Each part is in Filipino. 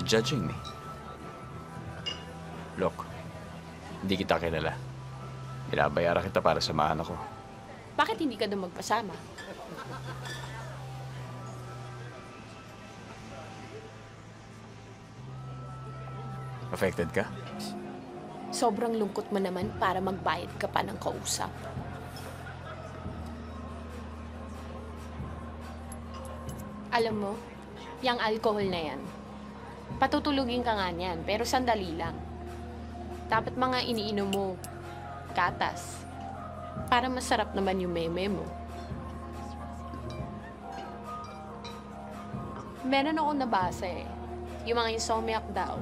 You're judging me. Look, hindi kita kilala. Binabayaran kita para samahan ako. Bakit hindi ka doon magpasama? Affected ka? Sobrang lungkot mo naman para magbayad ka pa ng kausap. Alam mo, yung alcohol na yan, patutulugin ka nga niyan, pero sandali lang. Dapat mga iniinom mo, gatas, para masarap naman yung meme mo. Meron akong nabasa yung mga insomniac daw.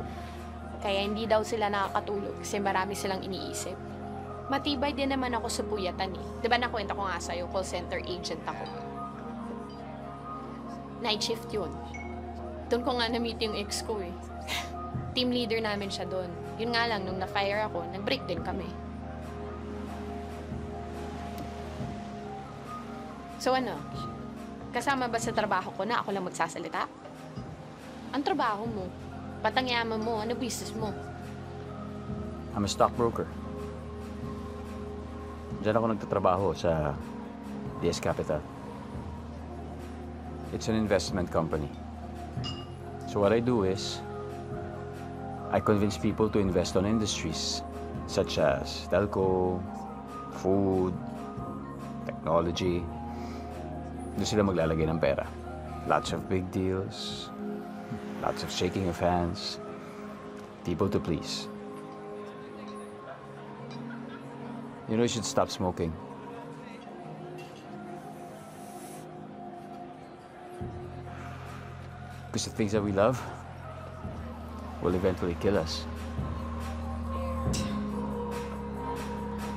Kaya hindi daw sila nakakatulog kasi marami silang iniisip. Matibay din naman ako sa puyatan Diba nakwenta ko nga sa'yo, call center agent ako. Night shift yun. Doon ko nga na-meet yung ex ko Team leader namin siya doon. Yun nga lang, nung na-fire ako, nag-break din kami. So ano, kasama ba sa trabaho ko na ako lang magsasalita? Ang trabaho mo, patangyaman mo, ano business mo? I'm a stockbroker. Diyan ako nagtatrabaho sa DS Capital. It's an investment company. So what I do is, I convince people to invest on industries such as telco, food, technology. Doon sila maglalagay ng pera. Lots of big deals, lots of shaking of hands, people to please. You know, you should stop smoking. Because the things that we love will eventually kill us.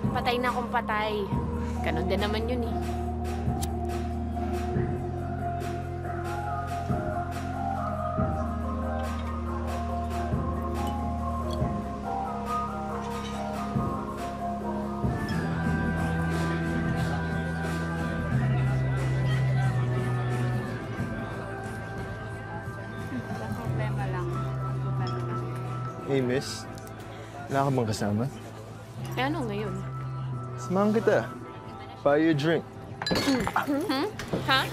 Patay na akong patay. Ganon din naman yun Hey, miss. Wala ka bang kasama? Ano ngayon? Samahan kita. Buy you a drink. Ha?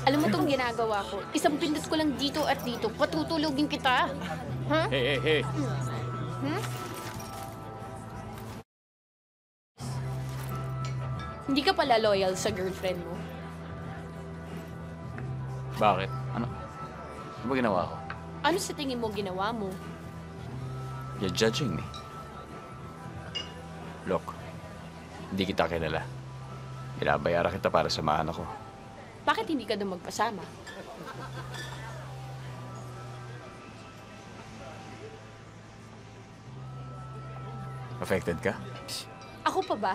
Alam mo itong ginagawa ko. Isang pindot ko lang dito at dito. Patutulogin kita. Ha? Hey. Hindi ka pala loyal sa girlfriend mo. Bakit? Ano? Ano ba ginawa ko? Ano sa tingin mo ginawa mo? You're judging me. Look, hindi kita kilala. Binabayaran kita para samahan ako. Bakit hindi ka doon magpasama? Affected ka? Ako pa ba?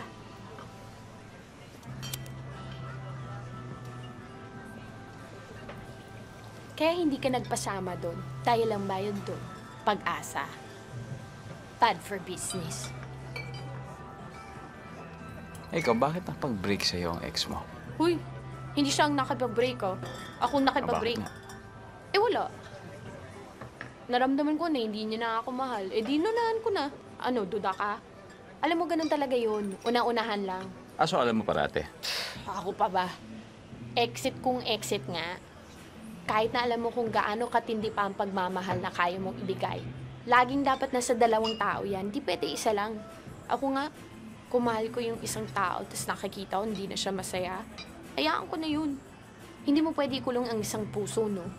Kaya hindi ka nagpasama doon dahil ang bayad doon, pag-asa. Bad for business. Ikaw, bakit nakapag-break sa'yo ang ex mo? Huy, hindi siya ang nakipag-break Ako nakipag-break. Wala. Naramdaman ko na hindi niya na ako mahal. Di nunahan ko na. Ano, duda ka? Alam mo, ganun talaga yun. Una-unahan lang. So alam mo parate? Ako pa ba? Exit kung exit nga. Kahit na alam mo kung gaano katindi pa ang pagmamahal na kaya mong ibigay. Laging dapat nasa dalawang tao yan. Di pwede isa lang. Ako nga, kung mahal ko yung isang tao, tapos nakikita ko hindi na siya masaya, hayaan ko na yun. Hindi mo pwede ikulong ang isang puso, no?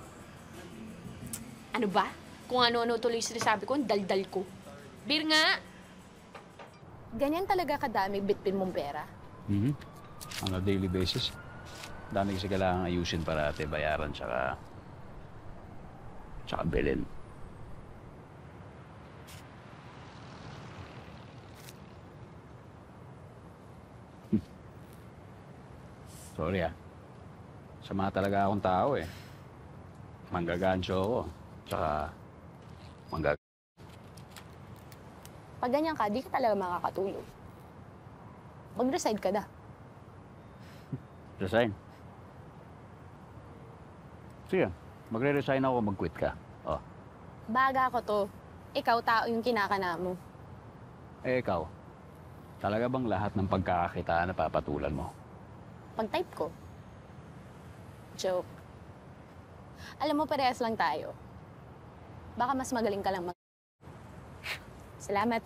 Ano ba? Kung ano-ano tuloy sinasabi ko, daldal ko. Bir nga! Ganyan talaga kadami bitbin mong pera? On a daily basis. Dami kasi kailangan ayusin parate, bayaran, tsaka bilhin. Sorry Sama talaga akong tao Manggagancho ako. Tsaka Pag ganyan ka, di ka talaga makakatulog. Mag-resign ka na. Resign? Sige, magre-resign ako, mag-quit ka. Baga ko to. Ikaw tao yung kinakana mo. Eh ikaw, talaga bang lahat ng pagkakakitaan na papatulan mo? Pag-type ko. Joke. Alam mo, parehas lang tayo. Baka mas magaling ka lang mag... Salamat.